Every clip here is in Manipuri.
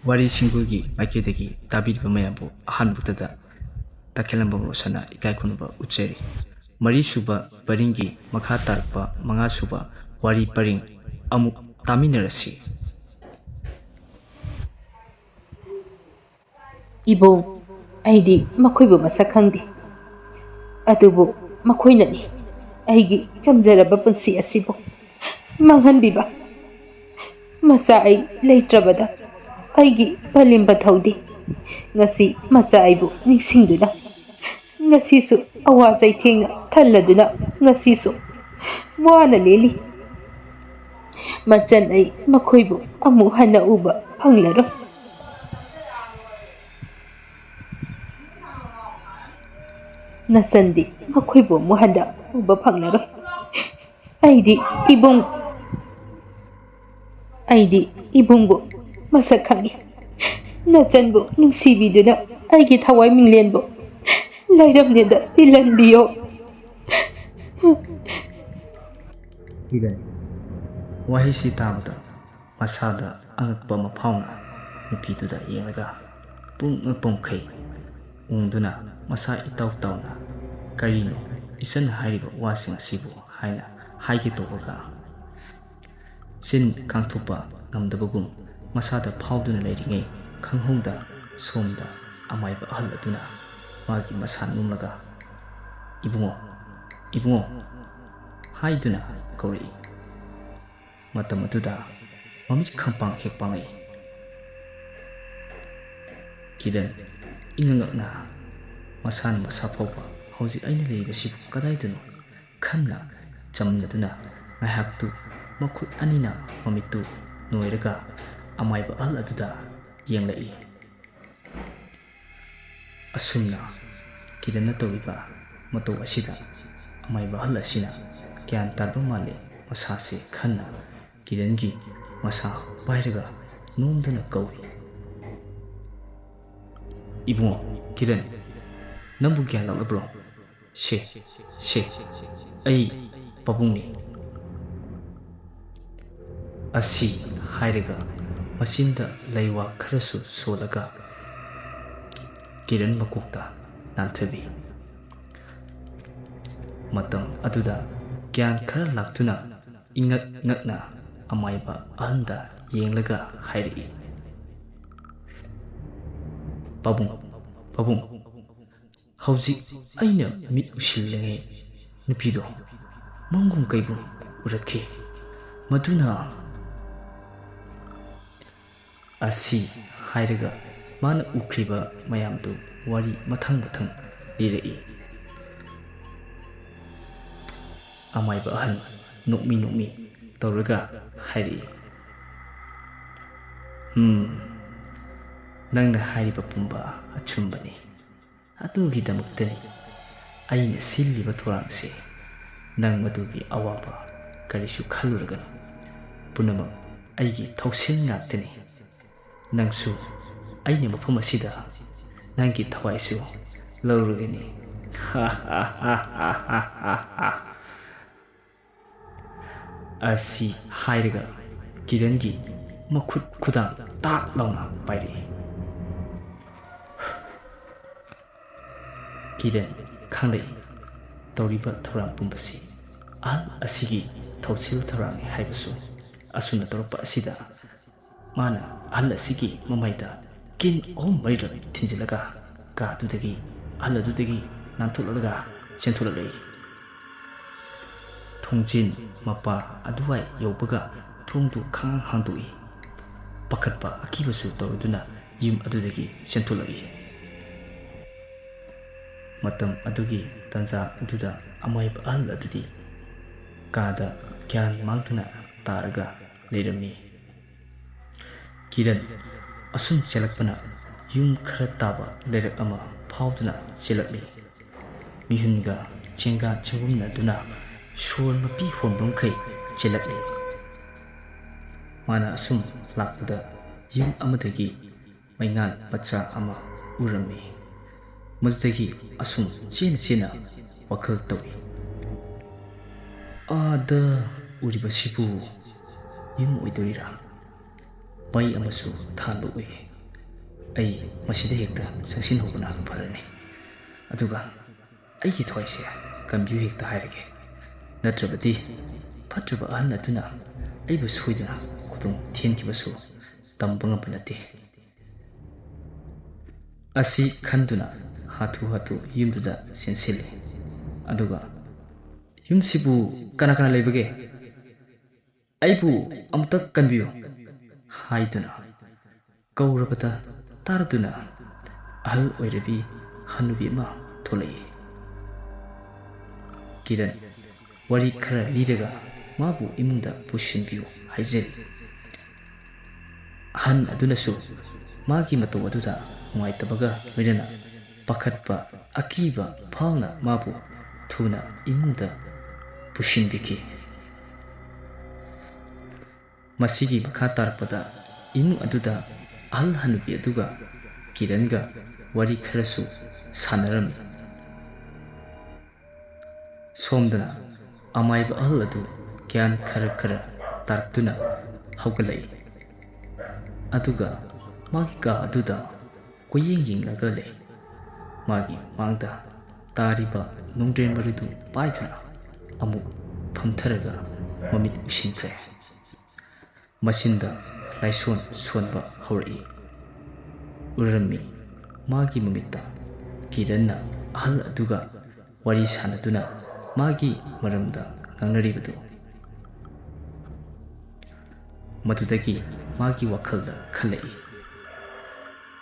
Wari Singulgi Maikidagi Tabid Mayambu Hanbutada Takelamba Rosana Ikai Kunuba Ucheri Mari Suba Baringi Makatarpa Mangasuba Wari Paring Amuk Taminarasi Ibong aidi makoibu masak khangdi adubu makoinani aigi chamjaraba punsi asibu manghanbiba masa ai leitrabada aigi balimba thawdi ngasi macha aibu ningsingduna ngasisu awa chaithengna thalladuna ngasisu wana leli machan ai makoibu amu hana uba phanglaro Nasandi makoibu amu hana uba phanglaro aidi ibungbu masak khangi nachanbu nungsibiduna aigi thawai minglenbu lairamneda tilanbiyo Higan Wahisi Tabda Masada Angakpa Mapauna Nupiduda Yelaga Pungkai Unduna Masa Itau Tauna Karino Isan Hariba Wasing Sibu Haina Haigitoga Sin Kangtupa Namdabagum Masada Powduna Lady Kanghunda Somda Amaiba Haladuna Magi Masan Numlaga Ibungo Haiduna Kori Matamatuda Mamit Kampang Hekpangai Kidan Ingangakna Masan Masapopa Hausi Aina Legacy Kadaidun Kanna Jamnaduna Nahaktu Makut Anina Mamitu Noiraga Amaiba Aladuda Yanglai Asumna Kidana Toviba Mato Asida Amaiba Halasina Kian Tarbamale Masase Khanna Kirangi Masa Bairaga Nomdana Kawi Ibungo Kiran Nambu Kian Labro She Ai Pabungni Asi Hairaga Masinda Laiwa Karasu Solaga Kiran Makukta Nantabi Matam Aduda Kian Kara Laktuna Ingakna Amaiba Ahanda Yenglaga Hairi Pabung Hauzik Aina Mit Ushilenge Nupido Mangum Kaibu Uratke Maduna Asi Hairaga Mana Ukriba Mayamdu Wari Matang Lirei Amaiba Ahan Nukmi Tauraga Hairi Nangna Hairiba Pumba Achumbani Atugi Damuktani Aina Silliba Turangse Nang Madugi Awaba Karishu Kaluragan Punama Aigi Tausin Naktani Nangsu Aina Mapumasida Nangi Tawaisu Laurugani Asi Hairiga Kirangi Makut Kudang Tak Launa Pairi Kiran Kandai Tauriba Tarang Pumbasi Al Asigi Tausil Tarang Haibasu Asuna Torpa Asida Mana Al Asigi Mamaida Kin Om Marida Tinjilaga Ka Dudagi Ala Dudagi Nantulaga Centulalay Thongjin Mapa Aduai Yobaga Thongdu Khang Hangdui Pakatpa Akibasu Tauduna Yum Adudagi Centulai Matam Adugi Tanza Aduda Amaib Al Adudi Kada Kyan Magduna Taraga Lerami Kiran Asum Selakpana Yum Kharataba Lerak Ama Pauduna Selakli Mihunga Chenga Chengumna Duna Shur Mapi Hondong Kai Selakli Mana Asum Lakpada Yum Amadagi Maingan Bacha Ama Urami Madutagi Asum Chena Wakal Tawi Ada Uribasibu Yum Oidorira Pai Amasu Thalu ꯑꯩ ꯃꯁꯤꯗ ꯍꯦꯛꯇ ꯆꯪꯁꯤꯟꯍꯧꯕꯅ ꯐꯔꯅꯤ, ꯑꯗꯨꯒ ꯑꯩꯒꯤ ꯊꯋꯥꯏꯁꯦ ꯀꯟꯕꯤꯌꯨ ꯍꯦꯛꯇ ꯍꯥꯏꯔꯒꯦ, ꯅꯠꯇ꯭ꯔꯕꯗꯤ ꯐꯠꯇ꯭ꯔꯕ ꯑꯍꯜ ꯑꯗꯨꯅ ꯑꯩꯕꯨ ꯁꯣꯏꯗꯅ ꯈꯨꯗꯣꯡ ꯊꯤꯍꯟꯈꯤꯕꯁꯨ ꯇꯝꯕ ꯉꯝꯕ ꯅꯠꯇꯦ꯫ ꯑꯁꯤ ꯈꯟꯗꯨꯅ ꯍꯥꯊꯨ ꯍꯥꯊꯨ ꯌꯨꯝꯗꯨꯗ ꯆꯦꯟꯁꯤꯜꯂꯤ, ꯑꯗꯨꯒ ꯌꯨꯝꯁꯤꯕꯨ ꯀꯅꯥ ꯀꯅꯥ ꯂꯩꯕꯒꯦ? ꯑꯩꯕꯨ ꯑꯃꯨꯛꯇ ꯀꯟꯕꯤꯌꯨ ꯍꯥꯏꯗꯨꯅ ꯀꯧꯔꯕꯗ ꯇꯥꯔꯗꯨꯅ ꯑꯍꯜ ꯑꯣꯏꯔꯕꯤ ꯍꯟꯅꯨꯕꯤ ꯑꯃ ꯊꯣꯛꯂꯛꯏ꯫ ꯀꯤꯔꯟ ꯋꯥꯔꯤ ꯈꯔ ꯂꯤꯔꯒ ꯃꯥꯕꯨ ꯏꯃꯨꯡꯗ ꯄꯨꯁꯤꯟꯕꯤꯌꯨ ꯍꯥꯏꯖꯔꯤ꯫ ꯑꯍꯟ ꯑꯗꯨꯅꯁꯨ ꯃꯥꯒꯤ ꯃꯇꯧ ꯑꯗꯨꯗ ꯅꯨꯡꯉꯥꯏꯇꯕꯒ ꯂꯣꯏꯅꯅ ꯄꯥꯈꯠꯄ ꯑꯀꯤꯕ ꯐꯥꯎꯅ ꯃꯥꯕꯨ ꯊꯨꯅ ꯏꯃꯨꯡꯗ ꯄꯨꯁꯤꯟꯕꯤꯈꯤ꯫ ꯃꯁꯤꯒꯤ ꯃꯈꯥ ꯇꯥꯔꯛꯄꯗ ꯏꯃꯨꯡ ꯑꯗꯨꯗ ꯑꯍꯜ ꯍꯟꯅꯨꯕꯤ ꯑꯗꯨꯒ ꯀꯤꯔꯟꯒ ꯋꯥꯔꯤ ꯈꯔꯁꯨ ꯁꯥꯟꯅꯔꯝꯃꯤ꯫ ꯁꯣꯝꯗꯅ ꯑꯃꯥꯏꯕ ꯑꯍꯜ ꯑꯗꯨ ꯒ꯭ꯌꯥꯟ ꯈꯔ ꯈꯔ ꯇꯥꯔꯛꯇꯨꯅ ꯍꯧꯒꯠꯂꯛꯏ, ꯑꯗꯨꯒ ꯃꯥꯒꯤ ꯀꯥ ꯑꯗꯨꯗ ꯀꯣꯏꯌꯦꯡ ꯌꯦꯡꯂꯒ ꯂꯩ꯫ ꯃꯥꯒꯤ ꯃꯥꯡꯗ ꯇꯥꯔꯤꯕ ꯅꯣꯡꯗ꯭ꯔꯦꯟ ꯃꯔꯨꯗꯨ ꯄꯥꯏꯗꯨꯅ ꯑꯃꯨꯛ ꯐꯝꯊꯔꯒ ꯃꯃꯤꯠ ꯎꯏꯁꯤꯟꯈ꯭ꯔꯦ꯫ ꯃꯆꯤꯟꯗ ꯂꯥꯏꯁꯣꯟ ꯁꯣꯟꯕ ꯍꯧꯔꯛꯏ꯫ ꯎꯔꯝꯃꯤ ꯃꯥꯒꯤ ꯃꯃꯤꯠꯇ ꯀꯤꯔꯟꯅ ꯑꯍꯜ ꯑꯗꯨꯒ ꯋꯥꯔꯤ ꯁꯥꯟꯅꯗꯨꯅ ꯃꯥꯒꯤ ꯃꯔꯝꯗ ꯉꯥꯡꯅꯔꯤꯕꯗꯨ꯫ ꯃꯗꯨꯗꯒꯤ ꯃꯥꯒꯤ ꯋꯥꯈꯜꯗ ꯈꯜꯂꯛꯏ,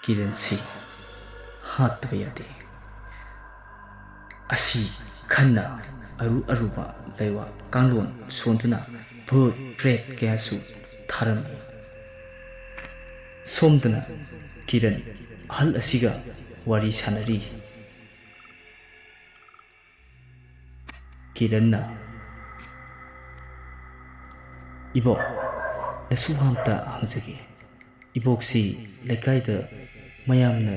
ꯀꯤꯔꯟꯁꯤ ꯍꯥꯠꯇꯕ ꯌꯥꯗꯦ꯫ ꯑꯁꯤ ꯈꯟꯅ ꯑꯔꯨ ꯑꯔꯨꯕ ꯂꯩꯋꯥ ꯀꯥꯡꯂꯣꯟ ꯁꯣꯟꯗꯨꯅ ꯚꯨꯠ ꯄ꯭ꯔꯦꯠ ꯀꯌꯥꯁꯨ ꯊꯥꯔꯝꯃꯤ꯫ ꯁꯣꯝꯗꯅ ꯀꯤꯔꯟ ꯑꯍꯜ ꯑꯁꯤꯒ ꯋꯥꯔꯤ ꯁꯥꯟꯅꯔꯤ꯫ ꯀꯤꯔꯟꯅ, "ꯏꯕꯣꯛ, ꯅꯁꯨ ꯑꯝꯇ ꯍꯪꯖꯒꯦ꯫ ꯏꯕꯣꯛꯁꯤ ꯂꯩꯀꯥꯏꯗ ꯃꯌꯥꯝꯅ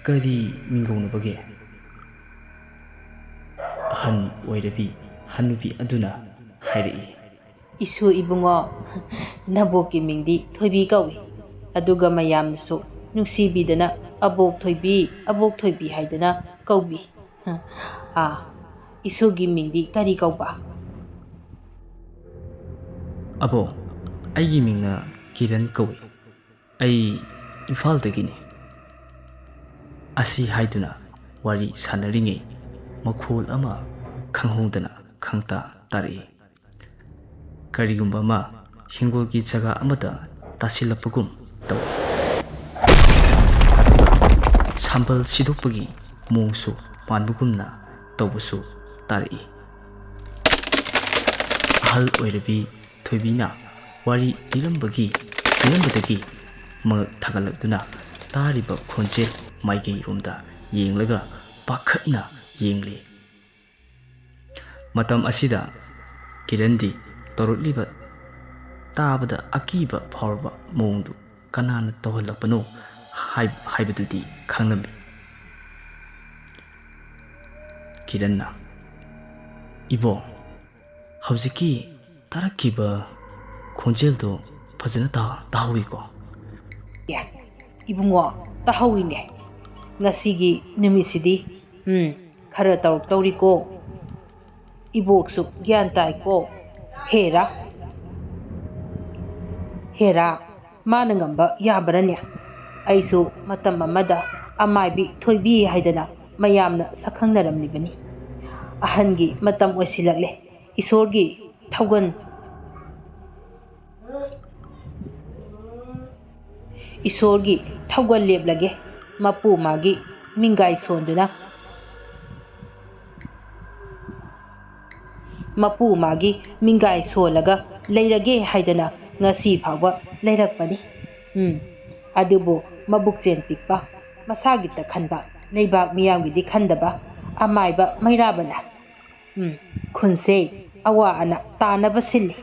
ꯀꯔꯤ ꯃꯤꯡꯒꯧꯅꯕꯒꯦ?" ꯑꯍꯟ ꯑꯣꯏꯔꯕꯤ ꯍꯟꯅꯨꯕꯤ ꯑꯗꯨꯅ ꯍꯥꯏꯔꯛꯏ꯫ "ꯏꯁꯨ ꯏꯕꯨꯡꯉꯣ, ꯅꯕꯣꯛꯀꯤ ꯃꯤꯡꯗꯤ ꯊꯣꯏꯕꯤ ꯀꯧꯏ, ꯑꯗꯨꯒ ꯃꯌꯥꯝꯅꯁꯨ ꯅꯨꯡꯁꯤꯕꯤꯗꯅ ꯑꯕꯣꯛ ꯊꯣꯏꯕꯤ ꯍꯥꯏꯗꯅ ꯀꯧꯕꯤ꯫ ꯏꯁꯨꯒꯤ ꯃꯤꯡꯗꯤ ꯀꯔꯤ ꯀꯧꯕ?" "ꯑꯕꯣꯛ, ꯑꯩꯒꯤ ꯃꯤꯡꯅ ꯀꯤꯔꯟ ꯀꯧꯏ, ꯑꯩ ꯏꯝꯐꯥꯜꯗꯒꯤꯅꯤ"꯫ ꯑꯁꯤ ꯍꯥꯏꯗꯨꯅ ꯋꯥꯔꯤ ꯁꯥꯟꯅꯔꯤꯉꯩ ꯃꯈꯣꯜ ꯑꯃ ꯈꯪꯍꯧꯗꯅ ꯈꯪꯇꯥ ꯇꯥꯔꯛꯏ꯫ ꯀꯔꯤꯒꯨꯝꯕ ꯑꯃ ꯍꯤꯡꯒꯣꯜꯒꯤ ꯖꯒꯥ ꯑꯃꯗ ꯇꯥꯁꯤꯜꯂꯛꯄꯒꯨꯝ ꯇꯧꯏ, ꯑꯗꯨꯒ ꯁꯝꯕꯜ ꯁꯤꯗꯣꯛꯄꯒꯤ ꯃꯑꯣꯡꯁꯨ ꯃꯥꯟꯕꯒꯨꯝꯅ ꯇꯧꯕꯁꯨ ꯇꯥꯔꯛꯏ꯫ ꯑꯍꯜ ꯑꯣꯏꯔꯕꯤ ꯊꯣꯏꯕꯤꯅ ꯋꯥꯔꯤ ꯂꯤꯔꯝꯕꯗꯒꯤ ꯃꯉꯛ ꯊꯥꯡꯒꯠꯂꯛꯇꯨꯅ ꯇꯥꯔꯤꯕ ꯈꯣꯟꯖꯦꯜ ꯃꯥꯏꯀꯩꯔꯣꯝꯗ ꯌꯦꯡꯂꯒ ꯄꯥꯈꯠꯅ ꯌꯦꯡꯂꯤ꯫ ꯃꯇꯝ ꯑꯁꯤꯗ ꯀꯤꯔꯟꯗꯤ ꯇꯧꯔꯛꯂꯤꯕ ꯇꯥꯕꯗ ꯑꯀꯤꯕ ꯐꯥꯎꯔꯕ ꯃꯑꯣꯡꯗꯨ ꯀꯅꯥꯅ ꯇꯧꯍꯜꯂꯛꯄꯅꯣ ꯍꯥꯏꯕꯗꯨꯗꯤ ꯈꯪꯂꯝꯃꯤ꯫ ꯀꯤꯔꯟꯅ, "ꯏꯕꯣꯛ, ꯍꯧꯖꯤꯛꯀꯤ ꯇꯥꯔꯛꯈꯤꯕ ꯈꯣꯟꯖꯦꯜꯗꯣ ꯐꯖꯅ ꯇꯥꯍꯧꯏꯀꯣ?" "ꯏꯕꯨꯡꯉꯣ, ꯇꯥꯍꯧꯏꯅꯦ꯫ ꯉꯁꯤꯒꯤ ꯅꯨꯃꯤꯠꯁꯤꯗꯤ ꯈꯔ ꯇꯧꯔꯛꯇꯧꯔꯤꯀꯣ꯫ ꯏꯕꯣꯛꯁꯨ ꯒ꯭ꯌꯥꯟ ꯇꯥꯏꯀꯣ꯫ ꯍꯦꯔꯥ, ꯃꯥꯅ ꯉꯝꯕ ꯌꯥꯕꯔꯅꯦ? ꯑꯩꯁꯨ ꯃꯇꯝ ꯑꯃꯗ ꯑꯃꯥꯏꯕꯤ ꯊꯣꯏꯕꯤ ꯍꯥꯏꯗꯅ ꯃꯌꯥꯝꯅ ꯁꯛꯈꯪꯅꯔꯝꯂꯤꯕꯅꯤ꯫ ꯑꯍꯟꯒꯤ ꯃꯇꯝ ꯑꯣꯏꯁꯤꯜꯂꯛꯂꯦ꯫ ꯏꯁꯣꯔꯒꯤ ꯊꯧꯒꯜ ꯂꯦꯞꯂꯒꯦ꯫ ꯃꯄꯨ ꯃꯥꯒꯤ ꯃꯤꯡꯒꯥꯏ ꯁꯣꯜꯂꯒ ꯂꯩꯔꯒꯦ ꯍꯥꯏꯗꯅ ꯉꯁꯤ ꯐꯥꯎꯕ ꯂꯩꯔꯛꯄꯅꯤ꯫ ꯑꯗꯨꯕꯨ ꯃꯕꯨꯛꯆꯦꯜ ꯄꯤꯛꯄ, ꯃꯁꯥꯒꯤꯇ ꯈꯟꯕ, ꯂꯩꯕꯥꯛ ꯃꯤꯌꯥꯝꯒꯤꯗꯤ ꯈꯟꯗꯕ ꯑꯃꯥꯏꯕ ꯃꯩꯔꯥꯕꯅ ꯈꯨꯟꯁꯦ ꯑꯋꯥ ꯑꯅꯥ ꯇꯥꯅꯕ ꯁꯤꯜꯂꯤ꯫